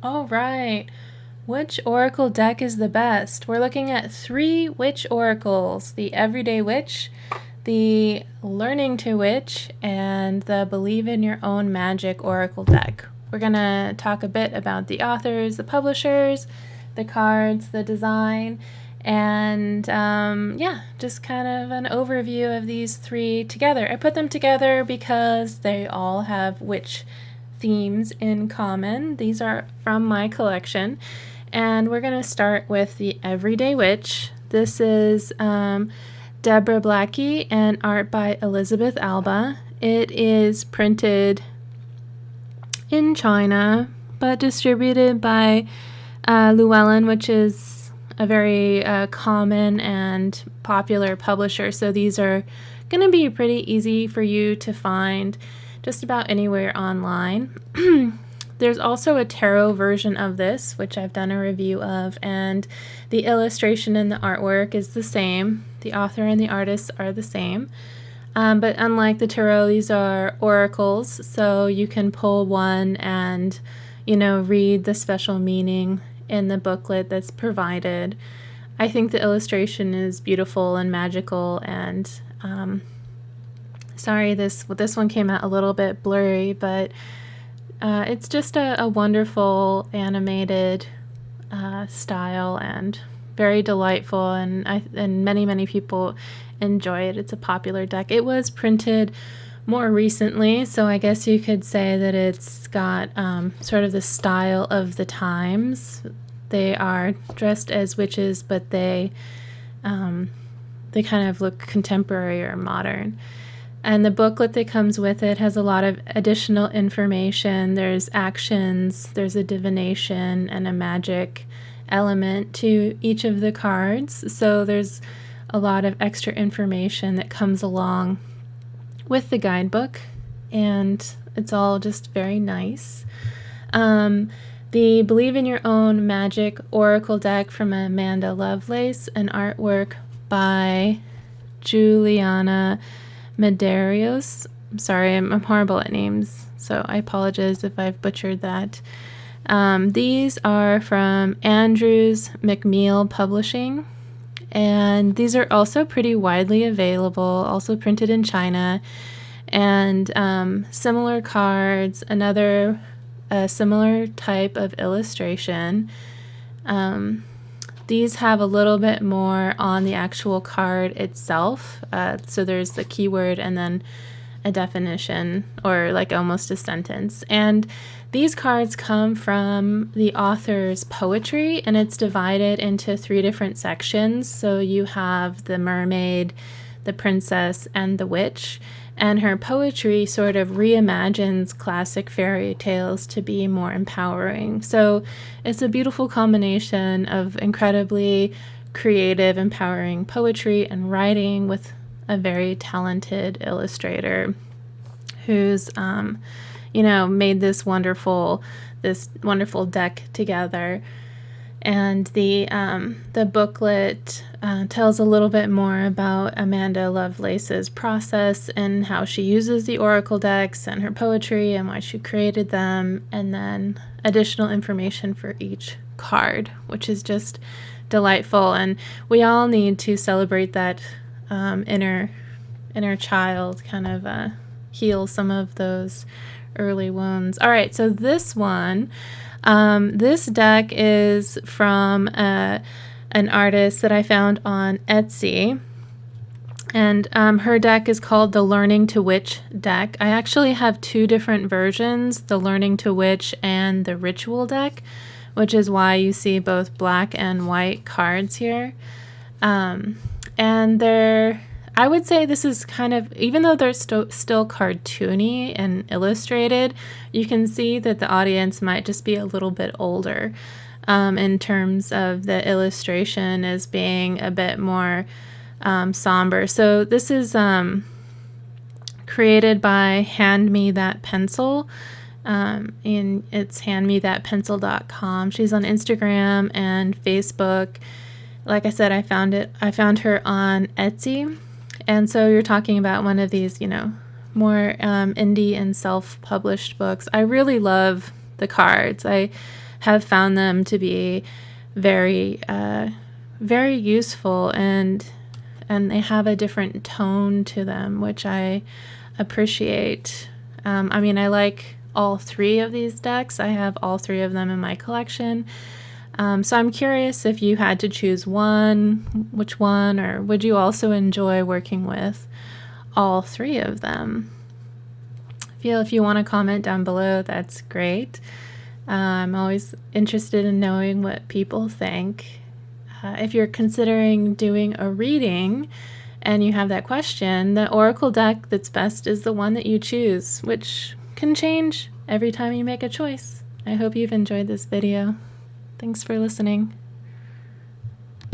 All right. Which oracle deck is the best? We're looking at 3 witch oracles: the Everyday Witch, the Learning to Witch, and the Believe in Your Own Magic oracle deck. We're going to talk a bit about the authors, the publishers, the cards, the design, and just kind of an overview of these 3 together. I put them together because they all have witch themes in common. These are from my collection. And we're going to start with the Everyday Witch. This is Deborah Blackie and art by Elisabeth Alba. It is printed in China, but distributed by Llewellyn, which is a very common and popular publisher. So these are going to be pretty easy for you to find just about anywhere online. There's also a tarot version of this, which I've done a review of, and the illustration and the artwork is the same. The author and the artist are the same. But unlike the tarot, these are oracles, so you can pull one and, read the special meaning in the booklet that's provided. I think the illustration is beautiful and magical, and sorry, this one came out a little bit blurry, but it's just a wonderful animated style and very delightful, and many people enjoy it. It's a popular deck. It was printed more recently, so I guess you could say that it's got sort of the style of the times. They are dressed as witches, but they kind of look contemporary or modern. And the booklet that comes with it has a lot of additional information. There's actions, there's a divination, and a magic element to each of the cards. So there's a lot of extra information that comes along with the guidebook, and it's all just very nice. The Believe in Your Own Magic Oracle deck from Amanda Lovelace, an artwork by Juliana Medeiros. I'm sorry, I'm horrible at names, so I apologize if I've butchered that. These are from Andrews McMeel Publishing, and these are also pretty widely available, also printed in China, and similar cards, another similar type of illustration. These have a little bit more on the actual card itself. So there's the keyword and then a definition, or like almost a sentence. And these cards come from the author's poetry, and it's divided into 3 different sections. So you have the mermaid, the princess, and the witch. And her poetry sort of reimagines classic fairy tales to be more empowering. So it's a beautiful combination of incredibly creative, empowering poetry and writing with a very talented illustrator who's, made this wonderful deck together. And the booklet tells a little bit more about Amanda Lovelace's process and how she uses the oracle decks and her poetry and why she created them, and then additional information for each card, which is just delightful. And we all need to celebrate that inner child, kind of heal some of those early wounds. All right, so this one. This deck is from an artist that I found on Etsy, and her deck is called the Learning to Witch deck. I actually have 2 different versions, the Learning to Witch and the Ritual deck, which is why you see both black and white cards here. And I would say this is kind of, even though they're still cartoony and illustrated, you can see that the audience might just be a little bit older in terms of the illustration as being a bit more somber. So this is created by Hand Me That Pencil. And it's handmethatpencil.com. She's on Instagram and Facebook. Like I said, I found her on Etsy. And so you're talking about one of these, more indie and self-published books. I really love the cards. I have found them to be very, very useful, and they have a different tone to them, which I appreciate. I mean, I like all three of these decks. I have all three of them in my collection. So I'm curious if you had to choose one, which one, or would you also enjoy working with all three of them? If you want to comment down below, that's great. I'm always interested in knowing what people think. If you're considering doing a reading and you have that question, the oracle deck that's best is the one that you choose, which can change every time you make a choice. I hope you've enjoyed this video. Thanks for listening.